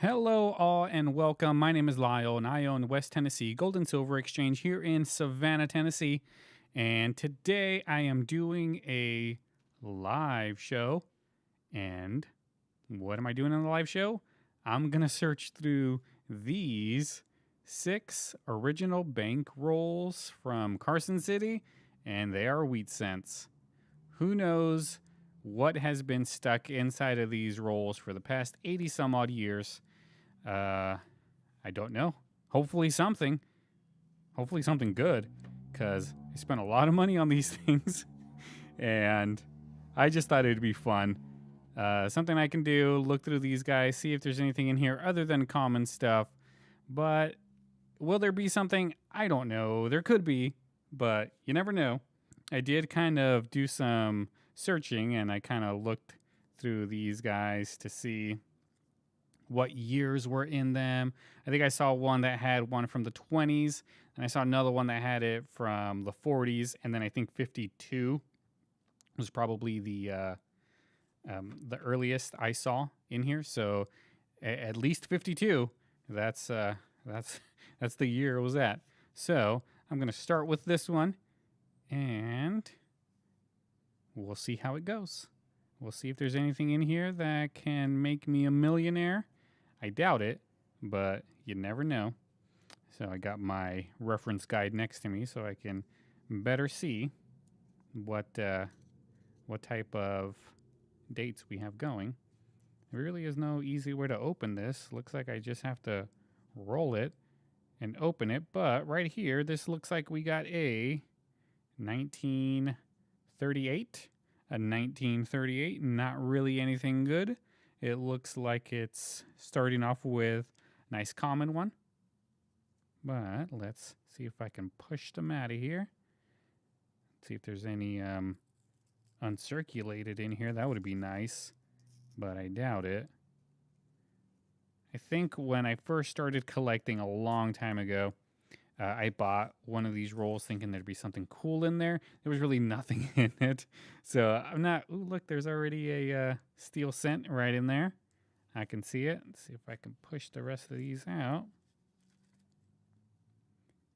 Hello, all, and welcome. My name is Lyle, and I own West Tennessee Gold and Silver Exchange here in Savannah, Tennessee. And today I am doing a live show. And what am I doing on the live show? I'm going to search through these 6 original bank rolls from Carson City, and they are wheat cents. Who knows what has been stuck inside of these rolls for the past 80 some odd years? I don't know. Hopefully something. Hopefully something good, because I spent a lot of money on these things, and I just thought it'd be fun. Something I can do, look through these guys, see if there's anything in here other than common stuff. But will there be something? I don't know. There could be, but you never know. I did kind of do some searching, and I kind of looked through these guys to see what years were in them. I think I saw one that had one from the 20s, and I saw another one that had it from the 40s, and then I think 52 was probably the earliest I saw in here. So at least 52. That's that's the year it was at. So I'm gonna start with this one, and we'll see how it goes. We'll see if there's anything in here that can make me a millionaire. I doubt it, but you never know. So I got my reference guide next to me so I can better see what type of dates we have going. There really is no easy way to open this. Looks like I just have to roll it and open it. But right here, this looks like we got a 1938. A 1938, not really anything good. It looks like it's starting off with a nice common one. But let's see if I can push them out of here. See if there's any uncirculated in here. That would be nice, but I doubt it. I think when I first started collecting a long time ago, I bought one of these rolls thinking there'd be something cool in there. There was really nothing in it. So I'm not... Ooh, look, there's already a steel cent right in there. I can see it. Let's see if I can push the rest of these out.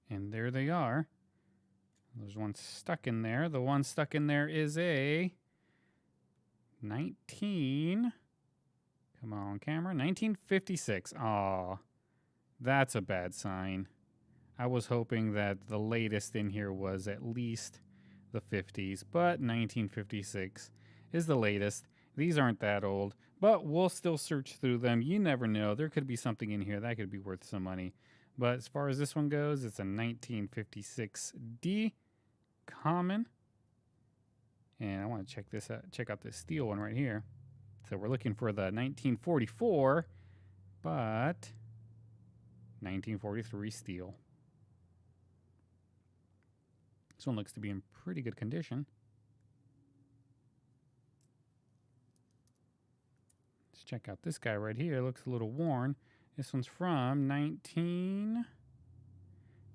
And there they are. There's one stuck in there. The one stuck in there is a 19... Come on, camera. 1956. Aw, that's a bad sign. I was hoping that the latest in here was at least the 50s, but 1956 is the latest. These aren't that old, but we'll still search through them. You never know. There could be something in here that could be worth some money. But as far as this one goes, it's a 1956D common. And I want to check this out. Check out this steel one right here. So we're looking for the 1944, but 1943 steel. This one looks to be in pretty good condition. Let's check out this guy right here. It looks a little worn. This one's from 19... I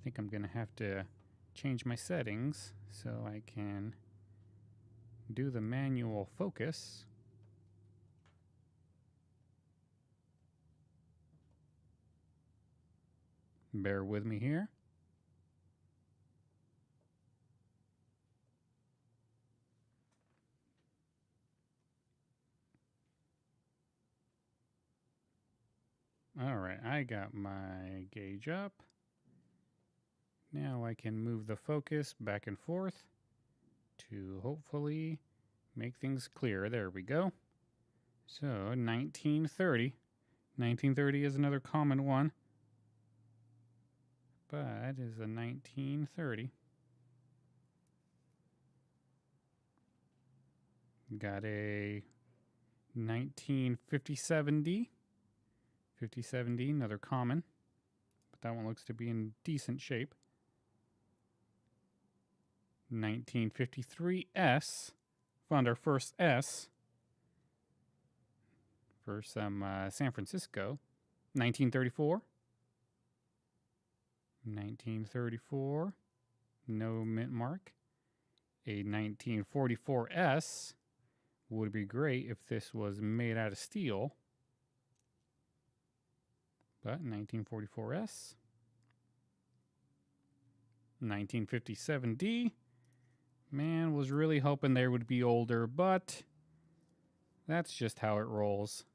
think I'm going to have to change my settings so I can do the manual focus. Bear with me here. All right, I got my gauge up. Now I can move the focus back and forth to hopefully make things clear. There we go. So 1930. 1930 is another common one, but is a 1930. Got a 1957D. 57D, another common, but that one looks to be in decent shape. 1953S, found our first S for some San Francisco. 1934. 1934, no mint mark. A 1944S would be great if this was made out of steel. But 1944S. 1957D. Man, was really hoping they would be older, but that's just how it rolls.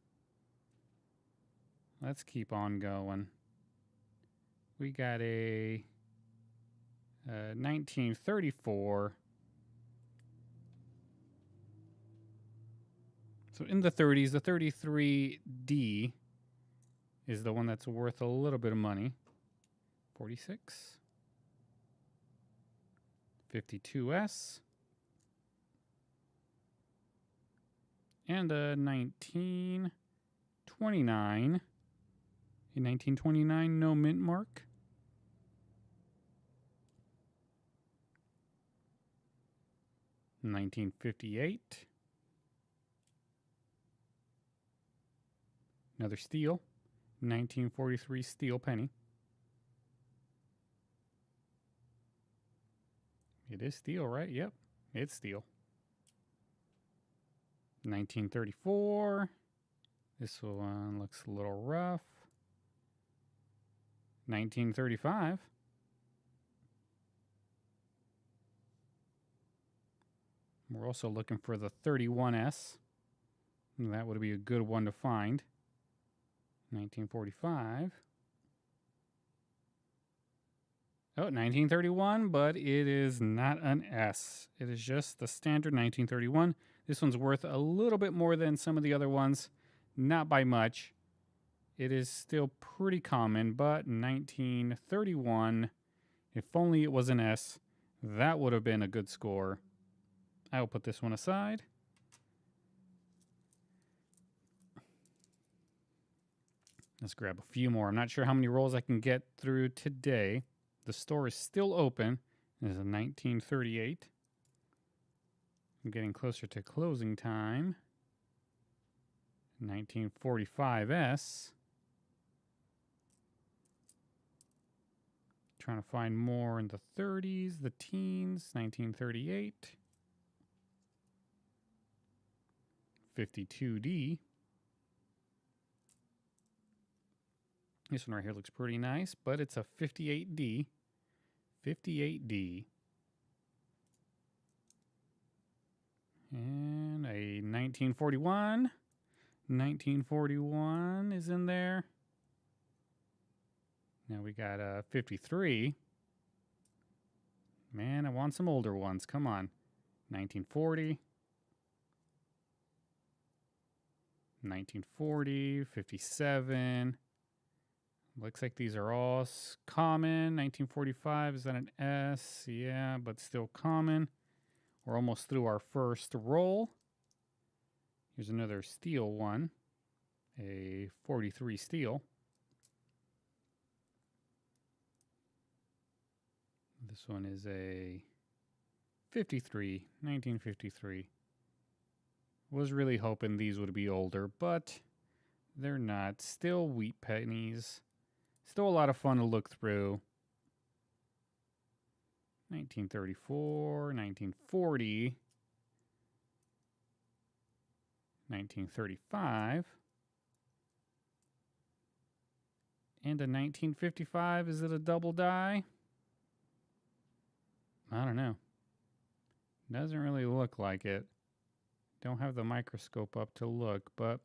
Let's keep on going. We got a 1934. So in the 30s, the 33D is the one that's worth a little bit of money. 46. 52S. And a 1929. A 1929 no mint mark. $1958. Another steel. 1943 steel penny. It is steel, right? Yep, it's steel. 1934. This one looks a little rough. 1935. We're also looking for the 31S. That would be a good one to find. 1945. Oh, 1931, but it is not an S. It is just the standard 1931. This one's worth a little bit more than some of the other ones. Not by much. It is still pretty common, but 1931, if only it was an S, that would have been a good score. I will put this one aside. Let's grab a few more. I'm not sure how many rolls I can get through today. The store is still open. This is a 1938. I'm getting closer to closing time. 1945S. Trying to find more in the 30s, the teens. 1938. 52D. This one right here looks pretty nice, but it's a 58D. 58D. And a 1941. 1941 is in there. Now we got a 53. Man, I want some older ones. Come on. 1940. 1940, 57. Looks like these are all common. 1945, is that an S? Yeah, but still common. We're almost through our first roll. Here's another steel one. A 43 steel. This one is a 53, 1953. Was really hoping these would be older, but they're not. Still wheat pennies. Still a lot of fun to look through. 1934, 1940, 1935, and a 1955. Is it a double die? I don't know. Doesn't really look like it. Don't have the microscope up to look, but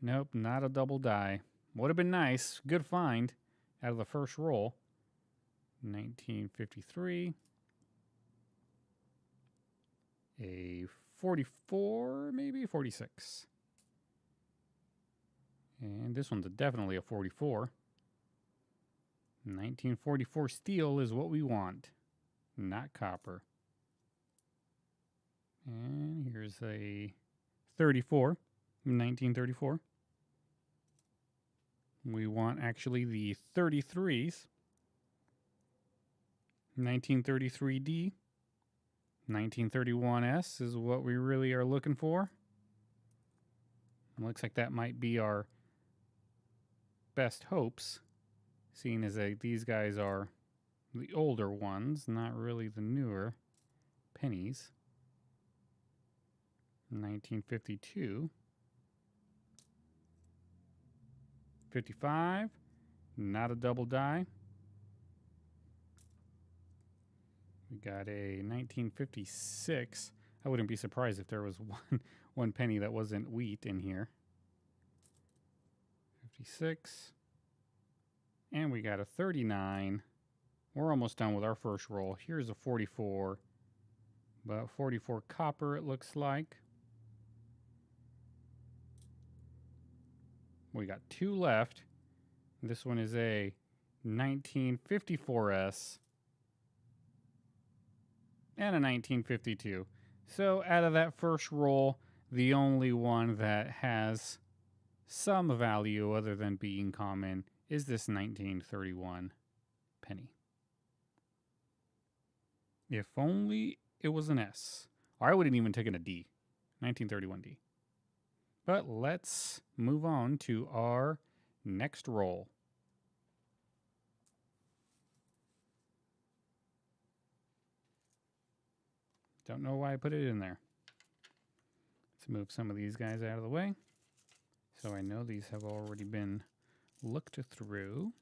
nope, not a double die. Would have been nice. Good find out of the first roll. 1953. A 44, maybe 46. And this one's definitely a 44. 1944 steel is what we want, not copper. And here's a 34, 1934. We want actually the 33s. 1933D. 1931S is what we really are looking for. It looks like that might be our best hopes, seeing as these guys are the older ones, not really the newer pennies. 1952. 55. Not a double die. We got a 1956. I wouldn't be surprised if there was one penny that wasn't wheat in here. 56. And we got a 39. We're almost done with our first roll. Here's a 44. But 44 copper, it looks like. We got 2 left. This one is a 1954S and a 1952. So out of that first roll, the only one that has some value other than being common is this 1931 penny. If only it was an S. Or I wouldn't even take it a D. 1931D. But let's move on to our next roll. Don't know why I put it in there. Let's move some of these guys out of the way. So I know these have already been looked through.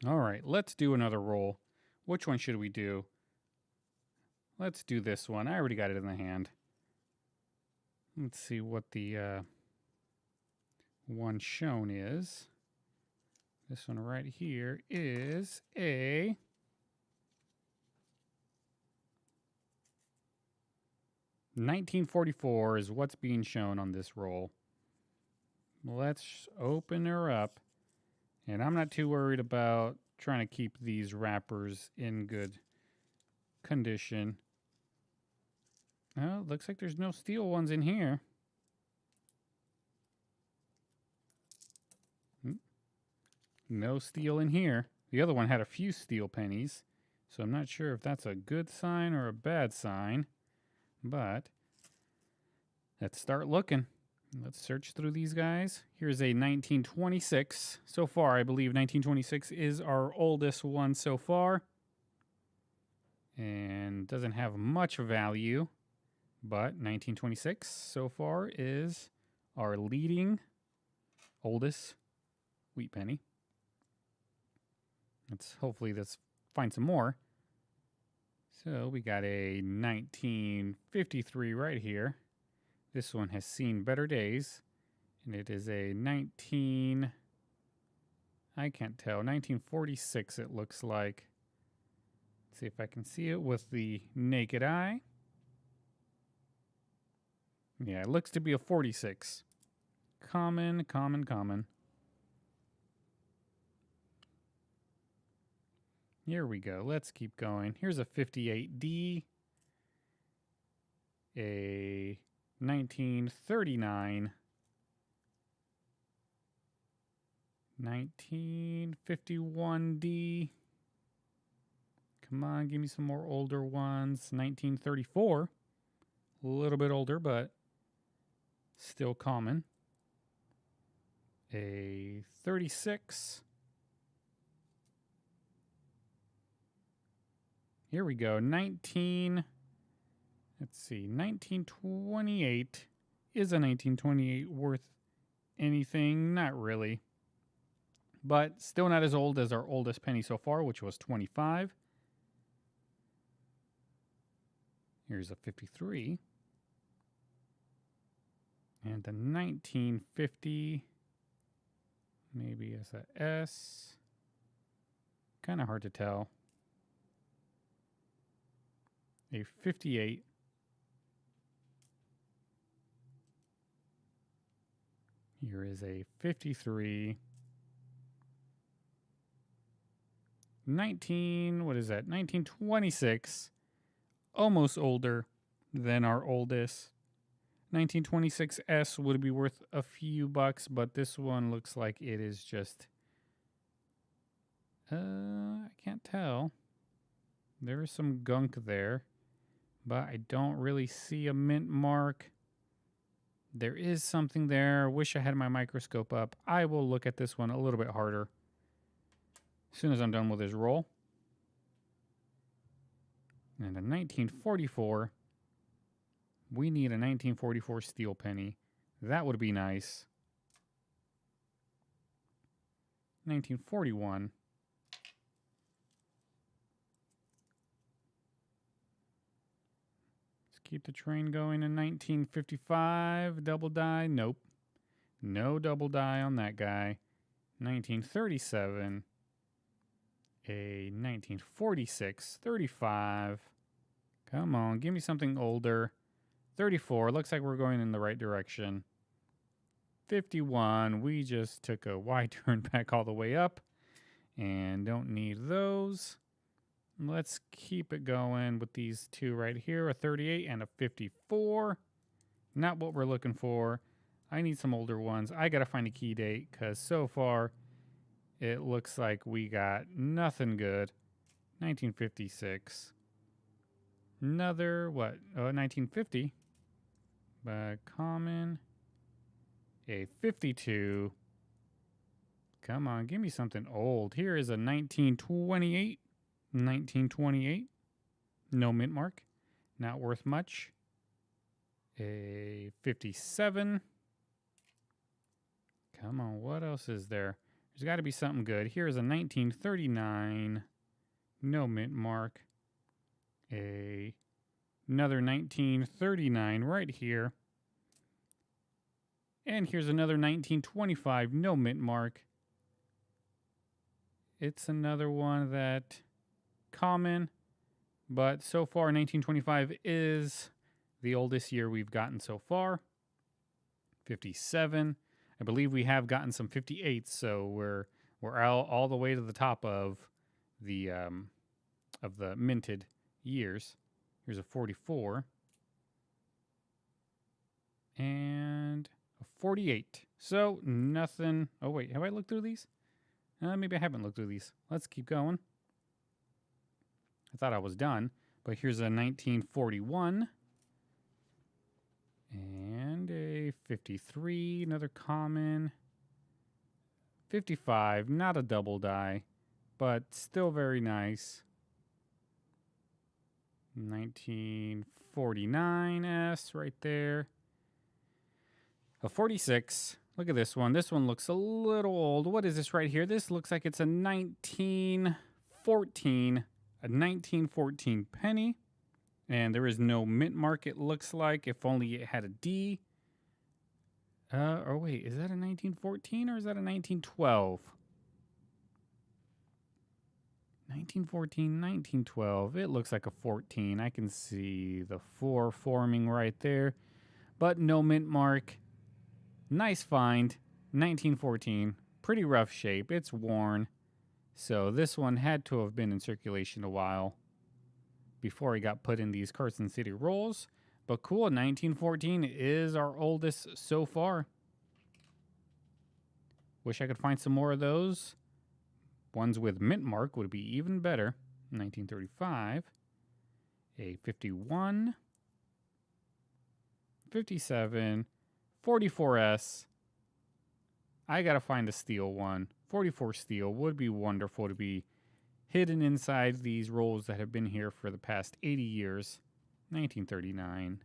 All right, let's do another roll. Which one should we do? Let's do this one. I already got it in the hand. Let's see what the one shown is. This one right here is a $1944 is what's being shown on this roll. Let's open her up. And I'm not too worried about trying to keep these wrappers in good condition. Oh, looks like there's no steel ones in here. No steel in here. The other one had a few steel pennies, so I'm not sure if that's a good sign or a bad sign. But let's start looking. Let's search through these guys. Here's a 1926. So far, I believe 1926 is our oldest one so far. And doesn't have much value. But 1926 so far is our leading oldest wheat penny. Hopefully let's find some more. So we got a 1953 right here. This one has seen better days, and it is a 1946 it looks like. Let's see if I can see it with the naked eye. Yeah, it looks to be a 46. Common. Here we go. Let's keep going. Here's a 58D. A 1939. 1951D. Come on, give me some more older ones. 1934. A little bit older, but still common. A 36. Here we go. 1928. Is a 1928 worth anything? Not really. But still not as old as our oldest penny so far, which was 25. Here's a 53. And the 1950. Maybe as a S. Kind of hard to tell. A 58. Here is a 53. 1926. Almost older than our oldest. 1926S would be worth a few bucks, but this one looks like it is just... I can't tell. There is some gunk there, but I don't really see a mint mark. There is something there. Wish I had my microscope up. I will look at this one a little bit harder as soon as I'm done with this roll. And a 1944. We need a 1944 steel penny. That would be nice. 1941. Let's keep the train going in 1955. Double die. Nope. No double die on that guy. 1937. A 1946. 35. Come on, give me something older. 34. Looks like we're going in the right direction. 51. We just took a Y turn back all the way up. And don't need those. Let's keep it going with these two right here. A 38 and a 54. Not what we're looking for. I need some older ones. I got to find a key date because so far it looks like we got nothing good. 1956. Another, what? Oh, 1950. Common. A 52. Come on, give me something old. Here is a 1928. 1928. No mint mark. Not worth much. A 57. Come on, what else is there? There's got to be something good. Here's a 1939. No mint mark. Another 1939 right here. And here's another 1925. No mint mark. It's another one that common, but so far 1925 is the oldest year we've gotten so far. 57. I believe we have gotten some 58s, so we're all the way to the top of the minted years. Here's a 44 and a 48. So nothing. Oh wait, have I looked through these? Maybe I haven't looked through these. Let's keep going. I thought I was done, but here's a 1941 and a 53, another common. 55, not a double die, but still very nice. 1949S right there. A 46. Look at this one. This one looks a little old. What is this right here? This looks like it's a 1914. A 1914 penny. And there is no mint mark, it looks like. If only it had a D. Or wait, is that a 1914 or is that a 1912? 1914, 1912. It looks like a 14. I can see the 4 forming right there. But no mint mark. Nice find. 1914. Pretty rough shape. It's worn. So this one had to have been in circulation a while before he got put in these Carson City rolls. But cool, 1914 is our oldest so far. Wish I could find some more of those. Ones with mint mark would be even better. 1935. A 51. 57. 44S. I gotta find a steel one. 44 steel would be wonderful to be hidden inside these rolls that have been here for the past 80 years. 1939.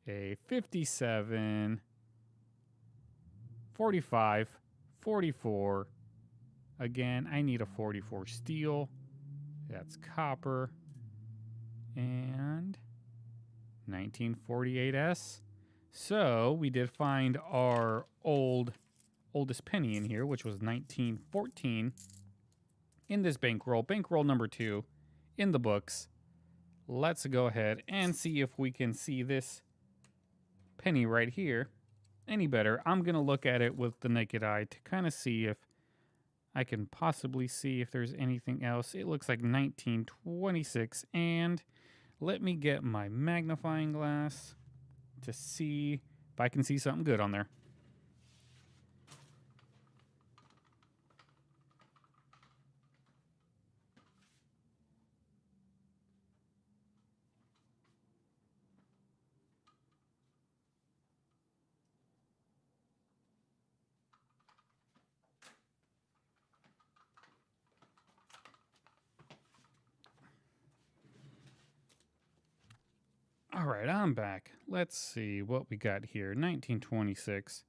A 57. 45. 44. Again, I need a 44 steel. That's copper. And 1948S. So we did find our oldest penny in here, which was 1914 in this bankroll. Bankroll number 2 in the books. Let's go ahead and see if we can see this penny right here any better. I'm going to look at it with the naked eye to kind of see if I can possibly see if there's anything else. It looks like 1926, and let me get my magnifying glass to see if I can see something good on there. right, I'm back. Let's see what we got here. 1926.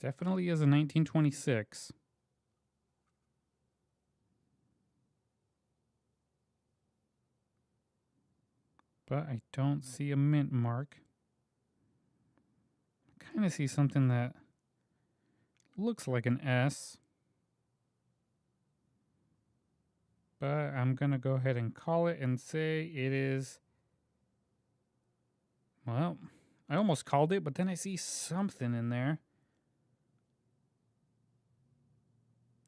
Definitely is a 1926. But I don't see a mint mark. I kind of see something that looks like an S. But I'm going to go ahead and call it and say it is... Well, I almost called it, but then I see something in there.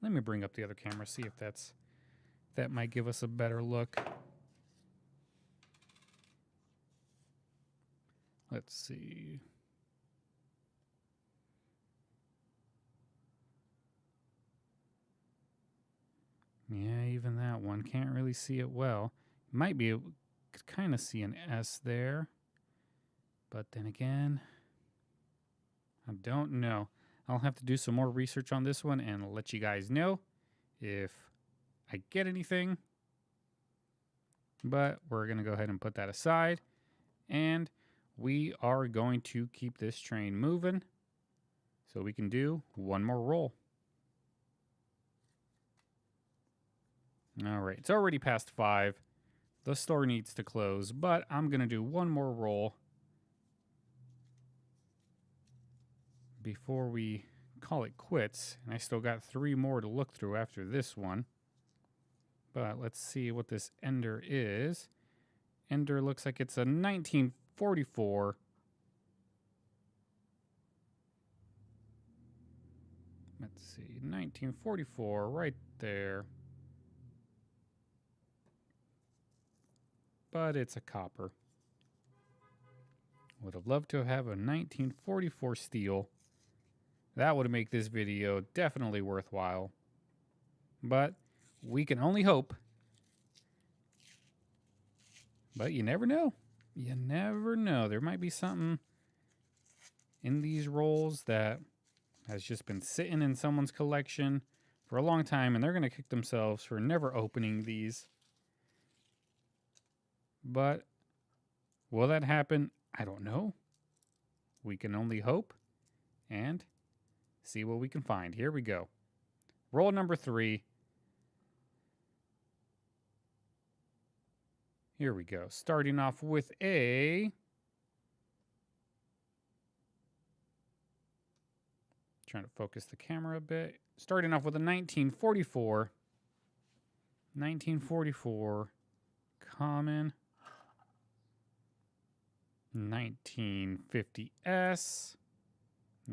Let me bring up the other camera, see if that might give us a better look. Let's see. Yeah, even that one. Can't really see it well. Might be able to kind of see an S there. But then again, I don't know. I'll have to do some more research on this one and let you guys know if I get anything. But we're going to go ahead and put that aside. And we are going to keep this train moving so we can do one more roll. All right, it's already past 5. The store needs to close, but I'm going to do one more roll before we call it quits. And I still got 3 more to look through after this one. But let's see what this Ender is. Ender looks like it's a 1944. Let's see, 1944 right there. But it's a copper. Would have loved to have a 1944 steel. That would make this video definitely worthwhile. But we can only hope. But you never know. You never know. There might be something in these rolls that has just been sitting in someone's collection for a long time, and they're going to kick themselves for never opening these. But will that happen? I don't know. We can only hope and see what we can find. Here we go. Roll number 3. Here we go. Starting off with a... Trying to focus the camera a bit. Starting off with a 1944. 1944 common. 1950S.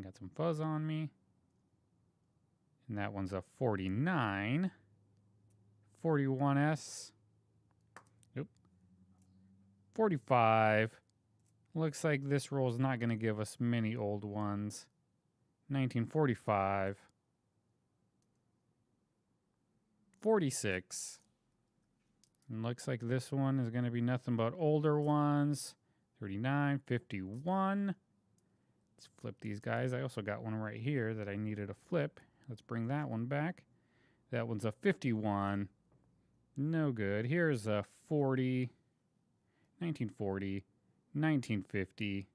Got some fuzz on me. And that one's a 49. 41S. Nope. 45. Looks like this roll is not going to give us many old ones. 1945. 46. And looks like this one is going to be nothing but older ones. 39, 51. Let's flip these guys. I also got one right here that I needed to flip. Let's bring that one back. That one's a 51. No good. Here's a 40. 1940. 1950.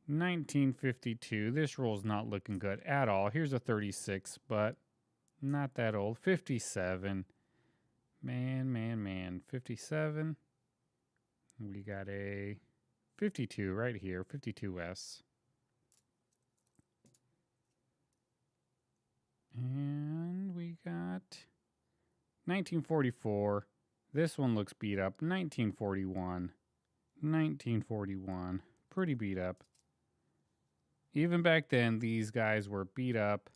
1952. This roll's not looking good at all. Here's a 36, but not that old. 57. Man. 57. We got a 52 right here. 52S. And we got 1944. This one looks beat up. 1941. 1941. Pretty beat up. Even back then, these guys were beat up.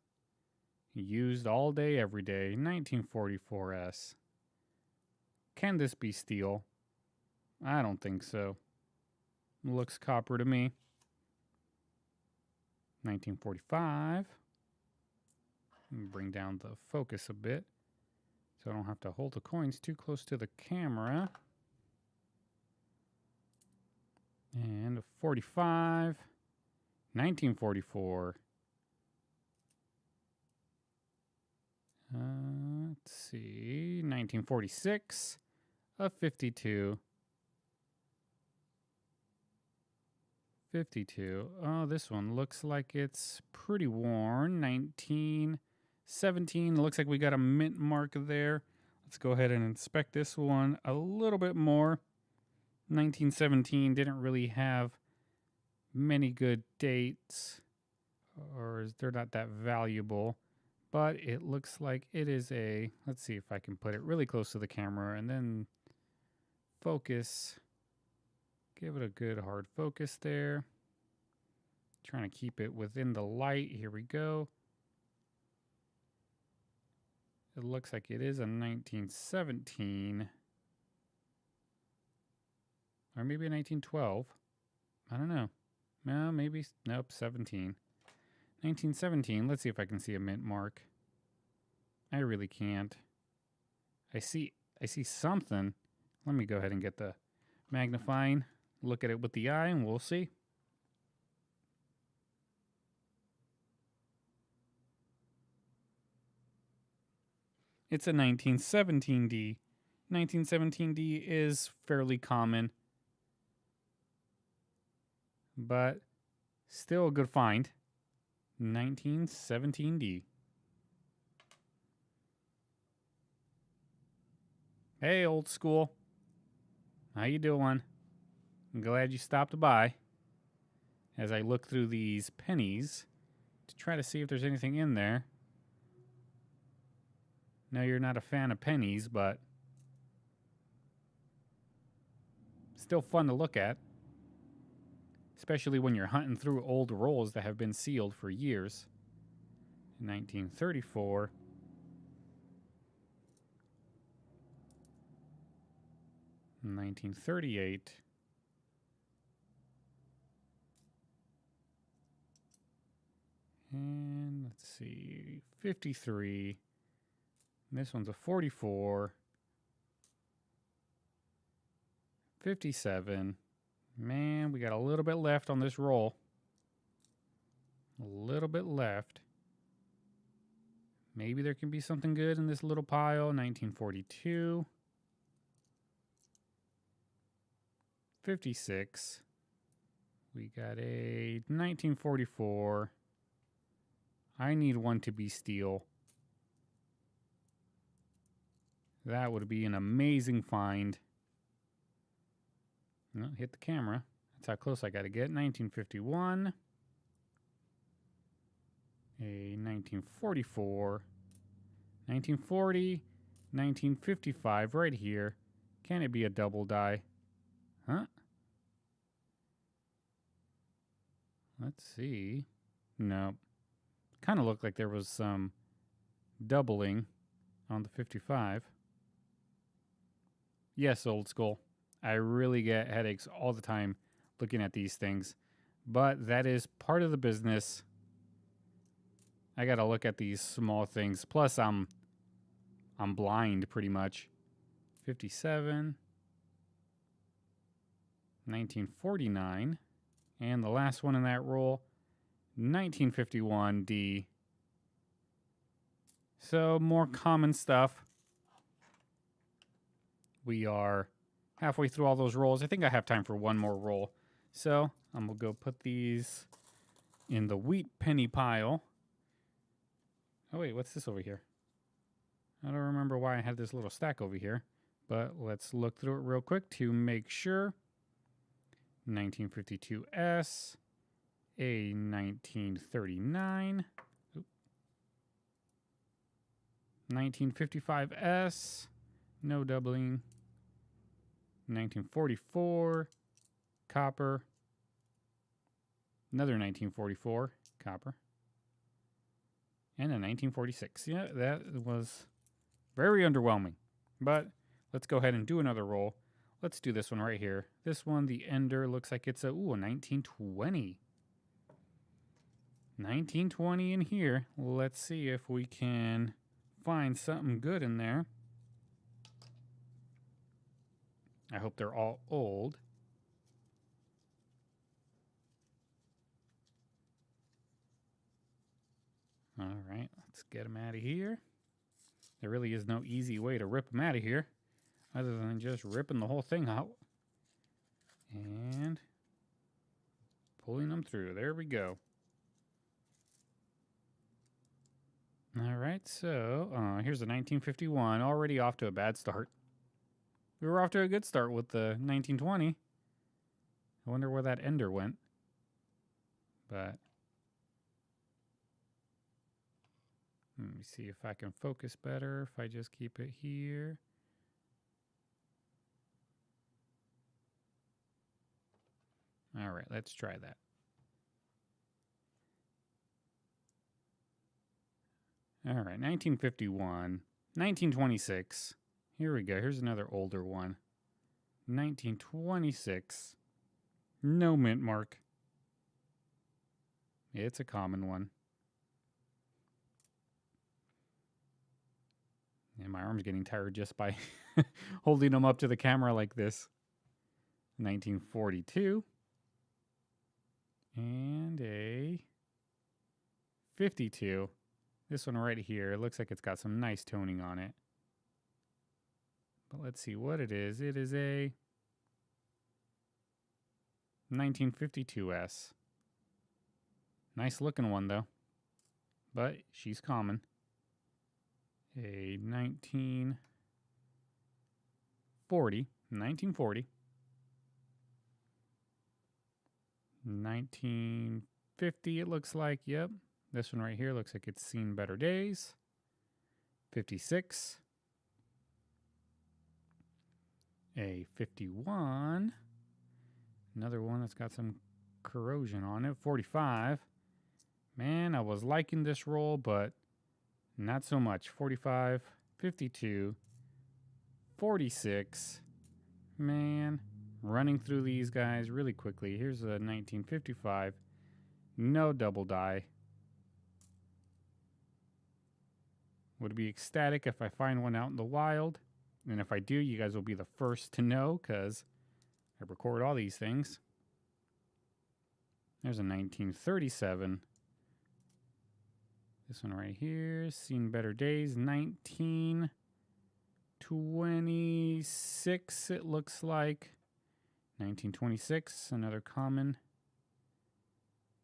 Used all day, every day. 1944S. Can this be steel? I don't think so. Looks copper to me. 1945. Bring down the focus a bit so I don't have to hold the coins too close to the camera. And a 45. 1944. let's see, 1946, a 52. 52. Oh, this one looks like it's pretty worn. 1917. Looks like we got a mint mark there. Let's go ahead and inspect this one a little bit more. 1917 didn't really have many good dates, or they're not that valuable, but it looks like it is a, let's see if I can put it really close to the camera and then focus. Give it a good hard focus there. Trying to keep it within the light. Here we go. It looks like it is a 1917. Or maybe a 1912. I don't know. No, maybe, nope, 17. 1917. Let's see if I can see a mint mark. I really can't. I see something. Let me go ahead and get the magnifying. Look at it with the eye and we'll see. It's a 1917D. 1917D is fairly common, but still a good find. 1917D. Hey, old school. How you doing? I'm glad you stopped by as I look through these pennies to try to see if there's anything in there. No, you're not a fan of pennies, but still fun to look at. Especially when you're hunting through old rolls that have been sealed for years. 1934. In 1938. And let's see, 53. This one's a 44. 57. Man, we got a little bit left on this roll. A little bit left. Maybe there can be something good in this little pile. 1942. 56. We got a 1944. I need one to be steel. That would be an amazing find. No, hit the camera. That's how close I got to get. 1951. A 1944. 1940. 1955 right here. Can it be a double die? Huh? Let's see. No. Kind of looked like there was some doubling on the 55. Yes, old school. I really get headaches all the time looking at these things. But that is part of the business. I got to look at these small things. Plus, I'm blind pretty much. 57. 1949. And the last one in that roll, 1951 D. So more common stuff. We are halfway through all those rolls. I think I have time for one more roll. So I'm going to go put these in the wheat penny pile. Oh wait, what's this over here? I don't remember why I had this little stack over here. But let's look through it real quick to make sure. 1952S, a 1939, 1955S, no doubling, 1944, copper, another 1944, copper, and a 1946. Yeah, that was very underwhelming, but let's go ahead and do another roll. Let's do this one right here. This one, the ender, looks like it's a 1920. 1920 in here. Let's see if we can find something good in there. I hope they're all old. All right, let's get them out of here. There really is no easy way to rip them out of here other than just ripping the whole thing out and pulling them through. There we go. All right, so here's the 1951, already off to a bad start. We were off to a good start with the 1920. I wonder where that ender went. But let me see if I can focus better if I just keep it here. All right, let's try that. All right, 1951, 1926. Here we go. Here's another older one. 1926. No mint mark. It's a common one. And my arm's getting tired just by holding them up to the camera like this. 1942. And a 52. This one right here, it looks like it's got some nice toning on it. But let's see what it is. It is a 1952S. Nice looking one though. But she's common. A 1940. 1950 it looks like, yep. This one right here looks like it's seen better days. 56. A 51. Another one that's got some corrosion on it. 45. Man, I was liking this roll, but not so much. 45, 52, 46. Man, running through these guys really quickly. Here's a 1955. No double die. Would be ecstatic if I find one out in the wild. And if I do, you guys will be the first to know because I record all these things. There's a 1937. This one right here, seen better days. 1926, it looks like. 1926, another common.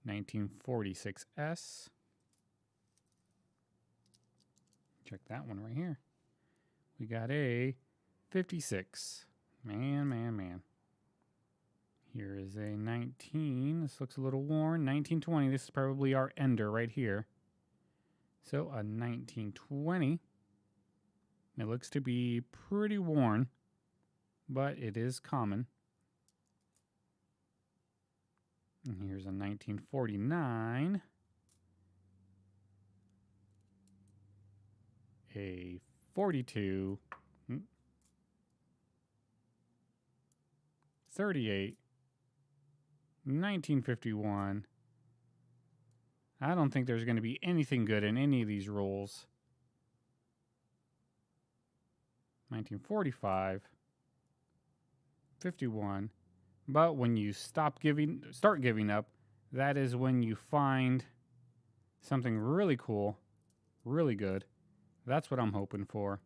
1946S. Check that one right here. We got a 56. Man. Here is a 19. This looks a little worn. 1920. This is probably our ender right here. So a 1920. It looks to be pretty worn, but it is common. And here's a 1949. A 42. 38. 1951. I don't think there's going to be anything good in any of these rolls. 1945. 51. But when you start giving up, that is when you find something really cool, really good. That's what I'm hoping for.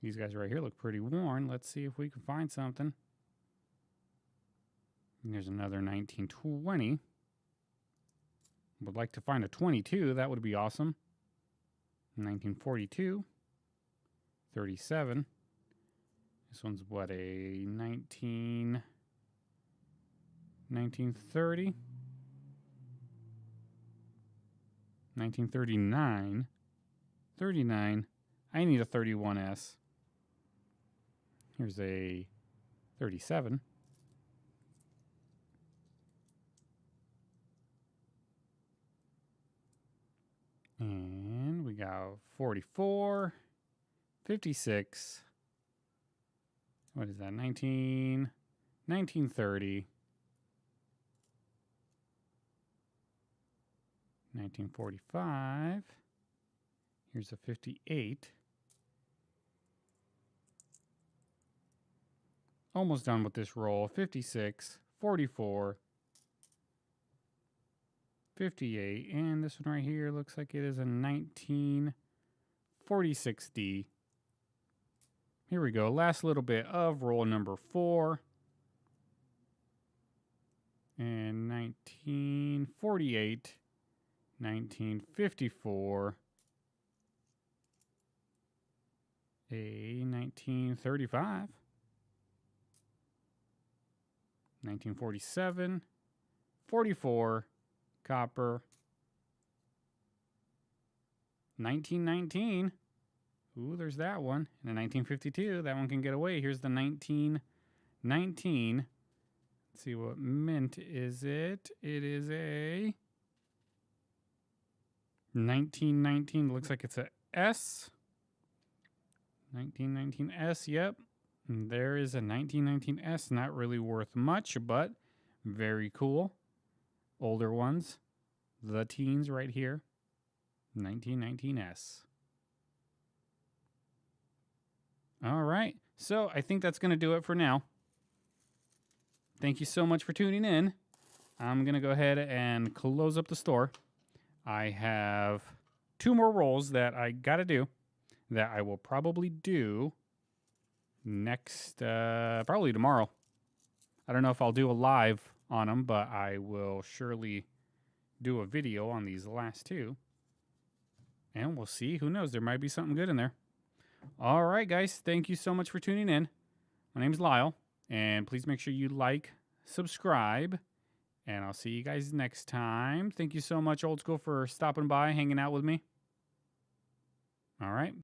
These guys right here look pretty worn. Let's see if we can find something. And there's another 1920. Would like to find a 22. That would be awesome. 1942. 37. This one's what, a 1930. 1939. 39. I need a 31S. Here's a 37. And we got 44. 56. What is that? 1930. 1945. Here's a 58. Almost done with this roll. 56, 44, 58. And this one right here looks like it is a 1946D. Here we go. Last little bit of roll number 4. And 1948, 1954, a 1935, 1947, 44, copper, 1919. Ooh, there's that one. And a 1952. That one can get away. Here's the 1919. Let's see, what mint is it? It is a 1919. Looks like it's a S. 1919 S, yep. And there is a 1919 S. Not really worth much, but very cool. Older ones. The teens right here. 1919 S. All right. So I think that's going to do it for now. Thank you so much for tuning in. I'm going to go ahead and close up the store. I have 2 more rolls that I got to do that I will probably do next, probably tomorrow. I don't know if I'll do a live on them, but I will surely do a video on these last 2. And we'll see. Who knows? There might be something good in there. All right, guys. Thank you so much for tuning in. My name is Lyle. And please make sure you like, subscribe, and I'll see you guys next time. Thank you so much, Old School, for stopping by, hanging out with me. All right.